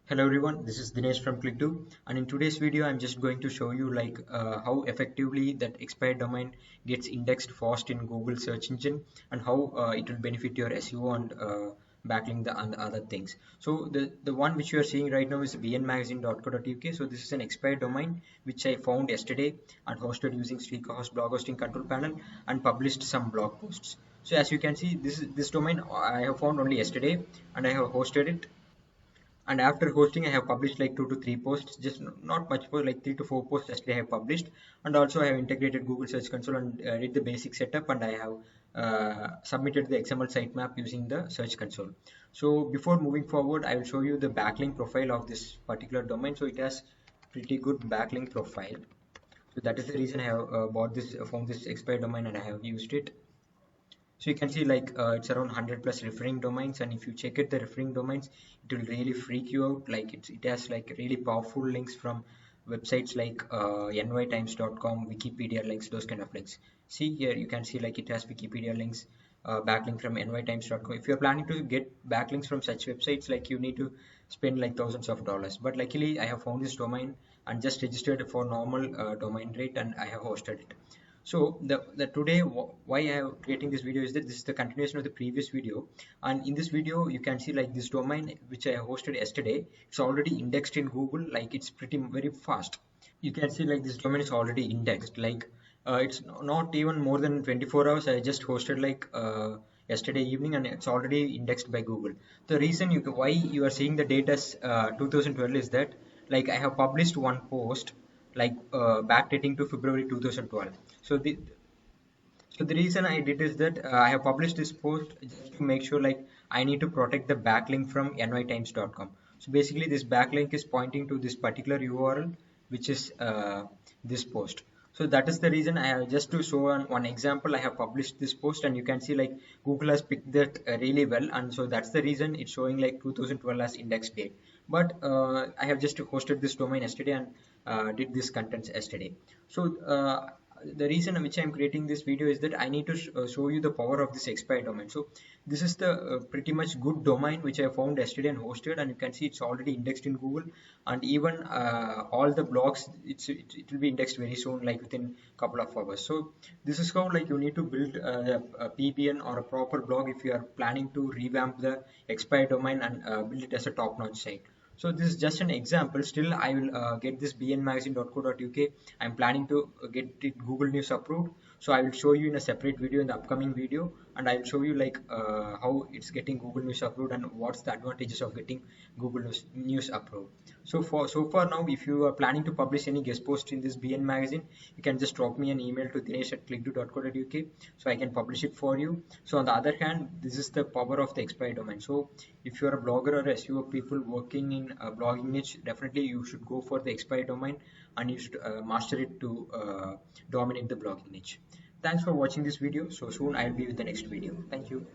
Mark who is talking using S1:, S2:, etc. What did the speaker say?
S1: Hello everyone, this is Dinesh from Click2, and in today's video I'm just going to show you how effectively that expired domain gets indexed fast in Google search engine and how it will benefit your SEO and backlink and the other things. So the one which you are seeing right now is bnmagazine.co.uk. So this is an expired domain which I found yesterday and hosted using Streakhost blog hosting control panel and published some blog posts. So as you can see, this domain I have found only yesterday and I have hosted it, and after hosting I have published like 2 to 3 posts, just not much more, like 3 to 4 posts yesterday I have published. And also I have integrated Google Search Console and did the basic setup, and I have submitted the XML sitemap using the Search Console. So before moving forward, I will show you the backlink profile of this particular domain. So it has pretty good backlink profile, so that is the reason I have found this expired domain and I have used it. So you can see it's around 100 plus referring domains, and if you check it the referring domains, it will really freak you out. Like it has like really powerful links from websites like nytimes.com, Wikipedia links, those kind of links. See here, you can see like it has Wikipedia links, backlink from nytimes.com. If you're planning to get backlinks from such websites, like you need to spend like thousands of dollars. But luckily I have found this domain and just registered for normal domain rate, and I have hosted it. So the today why I am creating this video is that this is the continuation of the previous video, and in this video you can see like this domain which I hosted yesterday, it's already indexed in Google. Like it's pretty very fast. You can see like this domain is already indexed. Like it's not even more than 24 hours. I just hosted yesterday evening, and it's already indexed by Google. The reason why you are seeing the data 2012 is that like I have published one post backdating to February 2012. So the reason I did is that I have published this post just to make sure like I need to protect the backlink from nytimes.com. So basically this backlink is pointing to this particular URL, which is this post. So that is the reason I have, just to show one example, I have published this post, and you can see like Google has picked that really well, and so that's the reason it's showing like 2012 as index date. But I have just hosted this domain yesterday and did this contents yesterday. So the reason which I'm creating this video is that I need to show you the power of this expired domain. So this is the pretty much good domain which I found yesterday and hosted, and you can see it's already indexed in Google, and even all the blogs it will be indexed very soon, like within couple of hours. So this is how like you need to build a PBN or a proper blog if you are planning to revamp the expired domain and build it as a top-notch site. So this is just an example. Still I will get this bnmagazine.co.uk. I'm planning to get it Google News approved, so I will show you in a separate video in the upcoming video, and I will show you how it's getting Google News approved and what's the advantages of getting Google News approved. So far now, if you are planning to publish any guest post in this BN magazine, you can just drop me an email to dinesh@click2.co.uk, so I can publish it for you. So on the other hand, this is the power of the expired domain. So if you're a blogger or SEO people working in a blogging niche, definitely you should go for the expired domain, and you should master it to dominate the blogging niche. Thanks for watching this video. So soon I'll be with the next video. Thank you.